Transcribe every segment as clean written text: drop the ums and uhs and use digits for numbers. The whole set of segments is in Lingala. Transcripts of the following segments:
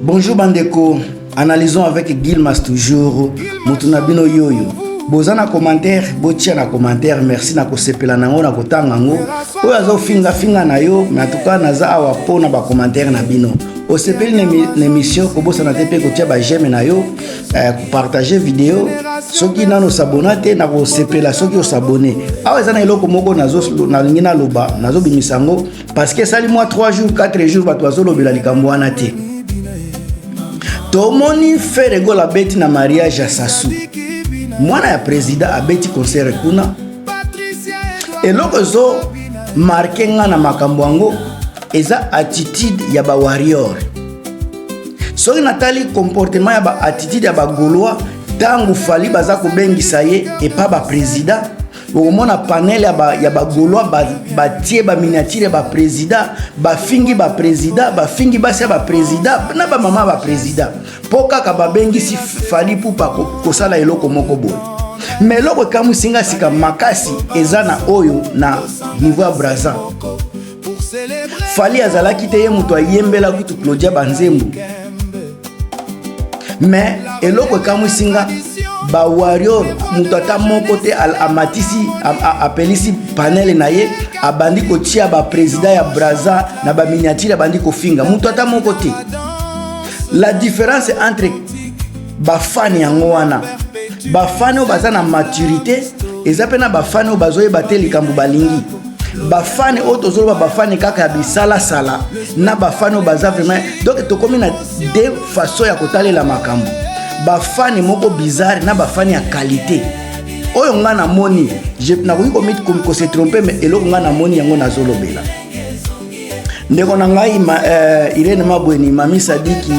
Bonjour Bandeko, analysons avec Gilmas toujours. Mutuna bino yoyo. Bozana commentaire, botia na commentaire, merci na kosepela nango na kotanga ngo. Oyo azo finga na yo, mais en tout cas naza awa pona ba commentaire na bino. Osepeli l'émission ko bosa na tepe ko tia ba j'aime na yo, partager vidéo. Soki nano s'abonate na ko sepela soki o s'abonner. Awa ezana eloko moko nazo na lingina loba, nazo bimisango parce que sali moi 3 jours, 4 jours ba toazo lobela likambo wana te. Tomoni ferego la beti na mariage ya Sassou. Mwana ya président abeti concert kuna. Eloko zo marqué nga na makambo yango eza attitude ya ba warrior. Soki natali comportement ya ba attitude ya ba Gaulois tangu fali baza ko bengisa ye et pas ba président. Okomona panel ya ba Gaulois ba tie ba miniature ba président, ba fingi ba président, ba fingi basi ba président, na ba mama ba président. Poka ka ba bengisi fali pupa ko sala eloko moko boy. Mais loko kamu singa sika makasi ezana oyo na niveau ya Brazza. Fali azalaki te ye muto ayembela kutu Claudia Banzembo. Mais eloko kamu singa ba warrior mutata moko te amatisi apelisi panel na ye abandi ko tia ba président ya Brazza na ba miniature abandi ko finga mutata moko te. La différence entre ba fan yango wana ba fan o baza na maturité eza pena ba fan o bazoye bateli kambu balingi ba fan o tozolo ba fan kaka ya bisala sala na ba fan o baza vraiment donc to komi na deux façons ya kotalela makambo. Ba fan moko bizarre na ba fan ya qualité oyo nga na moni je na ko se tromper mais eloko nga na moni yango nazolobela ndeko na ngai Irene Mabweni Mami Sadiki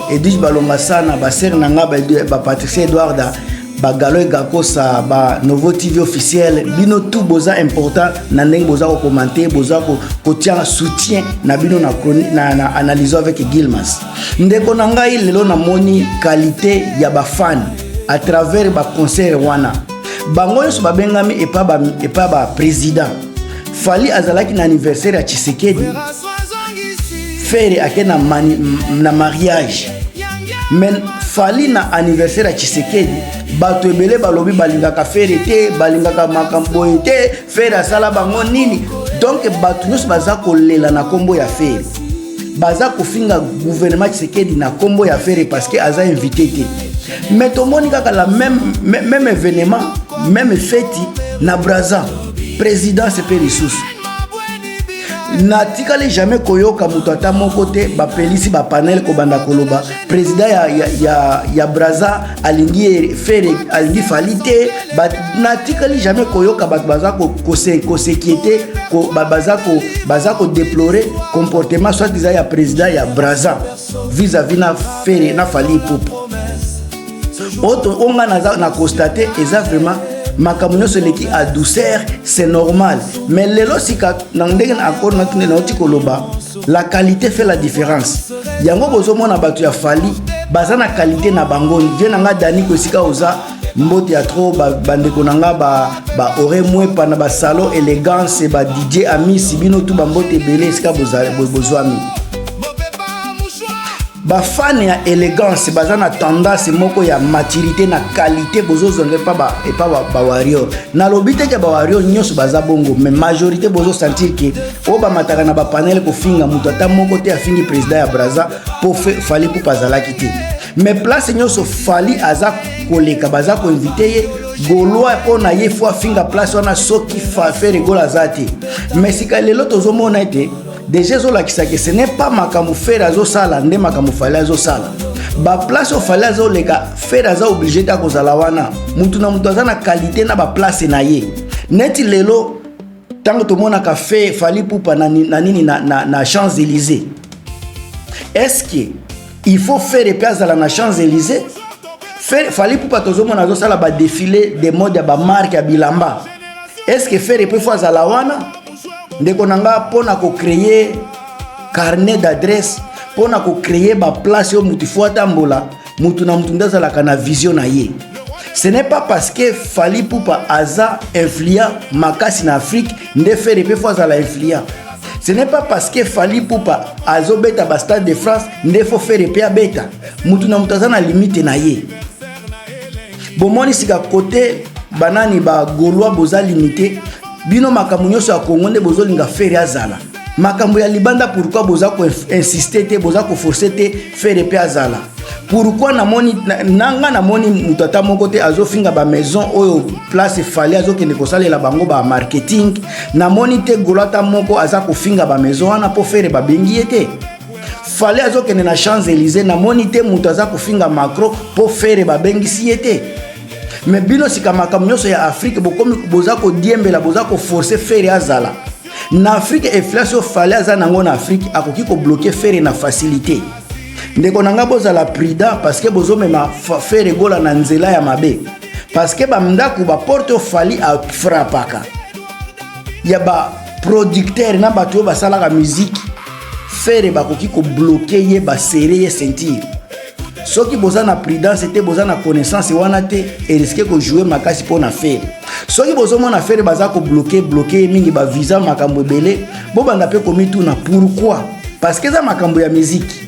Edith Balonga sana ba ser na nga ba Patricia Edouarda ba Galo Gakosa ba Novo TV officiel bino tout boza important na ndenge boza ko commenter boza ko tia soutien na bino na analyse avec Gilmas. Ndeko na ngai lelo na moni qualité ya ba fan à travers ba concert wana bango nyonso babengami et pas ba président fali azalaki na anniversaire ya Tshisekedi faire akena na mariage men fali na anniversaire ya Tshisekedi bato ebele balobi balingaka faire te balingaka makambo te faire asala bango nini donc bato nyonso baza kolela na kombo ya faire baza kofinga gouvernement Tshisekedi na kombo ya faire parce que aza invité te mais tomoni kaka la même événement même fête na Brazza président c'est Perissus na tikali jamais koyoka mutata moko te ba pelisi ba panel ko banda koloba président ya Brazza alingi faire alingi falite ba na tikali jamais koyoka ba baza ko s'inquiéter ko baza ko déplorer comportement soit déjà ya président ya Brazza vis-à-vis na faire na fali poupe auto on na constater exactement makambo nyonso leki à douceur c'est normal mais lelo sika ndenge encore na koloba la qualité fait la différence yango bozomona bato ya fali baza na qualité na bango vie na nga Dani ko sika oza mbote ya trop bandeko na nga ba ore mwepa na ba salon élégance ba DJ Ami sibino tout ba mbote belé sika bozwami ba fan ya élégance baza na tendance moko ya maturité na qualité bozo zonge pa ba warrior na lobite ke ba warrior nyonso baza bongo mais majorité bozo sentir que o ba mataka na ba panel ko finga muto ata moko te afingi président ya Brazza po fali po pazala kité mais place nyonso fali aza koleka baza ko inviter ye Gaulois po na ye fo finga place wana soki fa faire gola zati mais sika lelo tozomona ete déjà zo la kisake ce n'est pas makamou faire azo sala nde makamou fali azo sala ba place au fali azo leka faire azo obligé ta kozala wana mutu na mutu azana qualité na ba place na ye neti lelo tango to mona ka fait fali pupa na nini na Champs-Élysées est-ce que il faut faire place à la Champs-Élysées fali pupa tozo mona azo sala ba défilé des modes ya ba marque ya bilamba est-ce que faire peut fois ala wana ndeko nanga pona ko créer carnet d'adresse pona ko créer ba place yo mutu fuata mbola mutu na mutu ndazala kana vision na ye ce n'est pas parce que fali pupa aza influent makasi na Afrique nde faire pe fois ala influent Ce n'est pas parce que Fally Ipupa azobeta ba Stade de France nde faut faire pe beta. Mutu na mutazana limite na ye. Bomoni sika côté banani ba Gaulois boza limité. Bino makambo nyonso ya Congo nde bozolinga faire azala. Makambo ya libanda pourquoi boza ko insister te, boza ko forcer te faire pe azala. Pourquoi namoni nanga namoni mutata moko te azofinga ba maison oyo place Fally azokende kosalela bango ba marketing, namoni te Golata moko aza kofinga ba maison wana po faire ba bengi ete. Fally azokende na Champs-Élysées, namoni te mutu aza kofinga Macron po faire ba bengi si ete. Mais bino sika makambo nyonso ya Afrique bokomi boza ko diembela boza ko forcer faire azala. Na Afrique inflation Fally aza nango na Afrique akoki ko bloquer faire na facilité. Ndeko nanga bozala prudent parce que bozo mema faire gola na nzela ya mabe. Parce que ba mdaku ba porte Fally a frappaka. Ya ba producteur na bato ba sala ka musique faire ba koki ko bloquer ye ba serrer ye sentir. Soki boza na prudence te boza na connaissance wana te et risquer ko jouer makasi pour na faire. Soki bozo mona faire baza ko bloquer mingi ba visa makambo belé bo banda pe komitu na pourquoi? Parce que za makambo ya musique.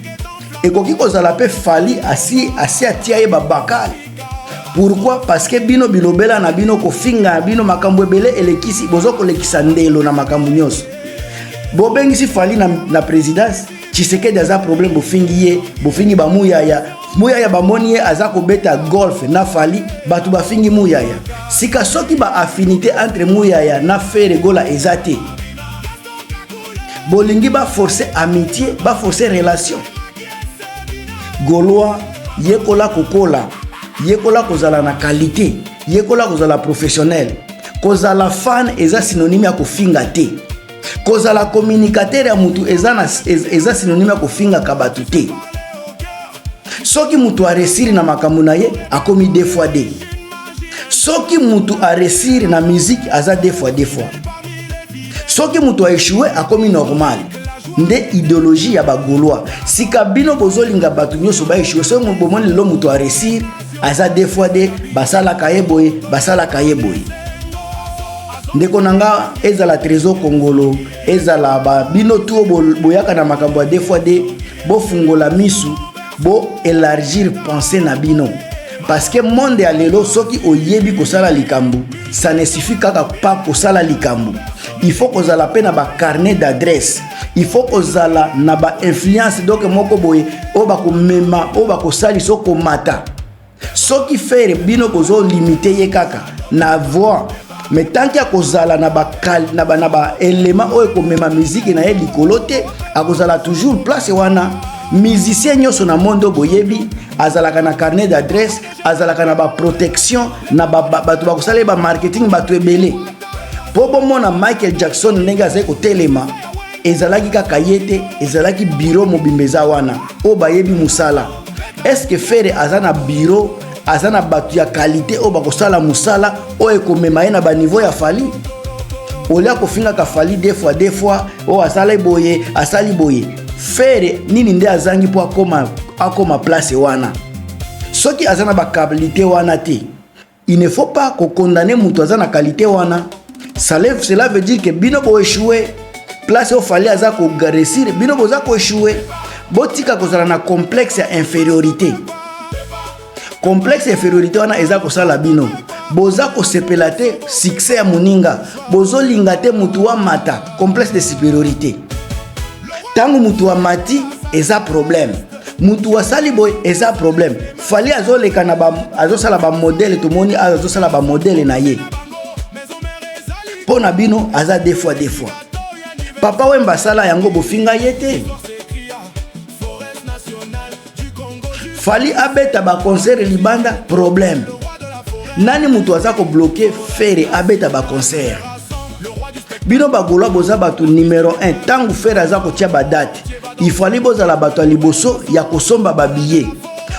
Et koki kozala pe Fally asi atia ye babakali. Pourquoi? Parce que bino bilobela na bino kofinga bino makambo ebele elekisi bozo kolekisa ndelo na makambo nyonso. Bo bengisi Fally na présidence Tshisekedi aza problème bofingi ba muyaya bamoni ye aza kobeta golf na Fally batu bafingi muyaya. Sika soki ba affinité entre muyaya na faire gola ezate. Bolingi ba forcer amitié, ba forcer relation. Gaulois yekola kokola, yekola kozala na qualité, yekola kozala professionnel. Kozala fan eza synonyme ya kofinga te. Kozala communicateur ya mutu eza synonyme ya kofinga kabatu te. Soki mutu a réussir na makambo na ye akomi 2 fois 2. Soki mutu a réussir na musique aza 2 fois 2 fois. Soki mutu a échoué akomi normal. Nde idéologie ya ba Gaulois. Sika bino bozolinga batu nyonso ba échoué, so mo bomoni lo mutu a réussir aza 2 fois 2 basala kayeboye basala kayeboye. Ndeko nanga ezala trésor congolo ezala ba bino tu boyaka na makambo ya 2 fois 2 bo fungola misu bo élargir pensée na bino. Parce que monde ya lelo soki oyebi kosala likambu ça ne suffit kaka pas kosala likambu. Il faut kozala pe na ba carnet d'adresse. Il faut kozala na ba influence donc moko boye o ba ko mema o ba ko sali soko mata. Soki faire bino kozo limiter ye kaka na voix. Mais tant qu'il kozala na ba élément o ko mema musique na ye likolote akozala toujours place wana. Musicien nyoso na mondo boyebi azalaka na carnet d'adresse azalaka na ba protection na batu ba kosala ba marketing batu ebele. Pobo mona Michael Jackson ndenge azali kotelema ezalaki kaka yete ezalaki bureau mobimbeza wana o bayebi musala. Est-ce que faire azana bureau azana batu ya qualité o bakosala musala o ekomema ye na ba niveau ya Fally? Olia kofinga ka Fally 2 fois o asala boye asali boye. Faire nini nde azangi po akoma place wana. Soki azana ba qualité wana te. Il ne faut pas condamner mutu azana qualité wana. Cela veut dire que bino bo échouer place au Fally aza ko réussir bino boza ko échouer botika kozala na complexe ya infériorité. Complexe infériorité wana eza ko sala bino boza ko sepelate succès ya muninga bozo lingate mutu wa mata complexe de supériorité. Tangu mutu wa mati eza problème mutu wa sali boy eza problème. Fally azoleka na ba azosala ba modèle to moni azosala ba modèle na ye. Pona bino aza 2 fois 2 fois. Papa Wemba sala yango bofinga yete. Fally abeta ba concert libanda problème. Nani mutu aza ko bloquer faire abeta ba concert. Bino ba Gaulois boza batu numéro 1 tangu faire aza ko tia ba date. Il fallait bozala batu liboso ya kosomba ba billet.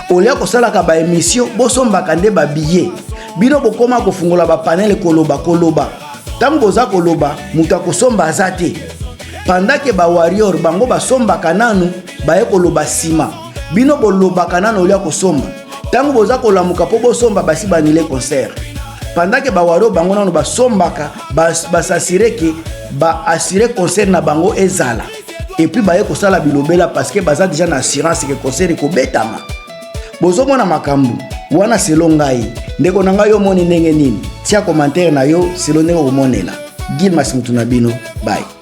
Olia ko sala ka ba émission bosomba kande ba billet. Bino bokoma ko fungola ba panel koloba. Tango boza koloba mutu akosomba azate. Pendant que ba warrior bango basomba kananu baye koloba sima. Bino boloba kananu olia kosomba. Tango boza kolamuka po bosomba basi banile concert. pendant que bawario bango nano basombaka basasire ke assurer concert na bango ezala et puis baye kosala bilobela parce que baza déjà na assurance que concert ekobetama. Bozomona makambo wana selo ngai ndeko na ngai yo moni ndenge nini, tia commentaire na yo selo ndenge omonela. Gilmas mutu na bino, bye.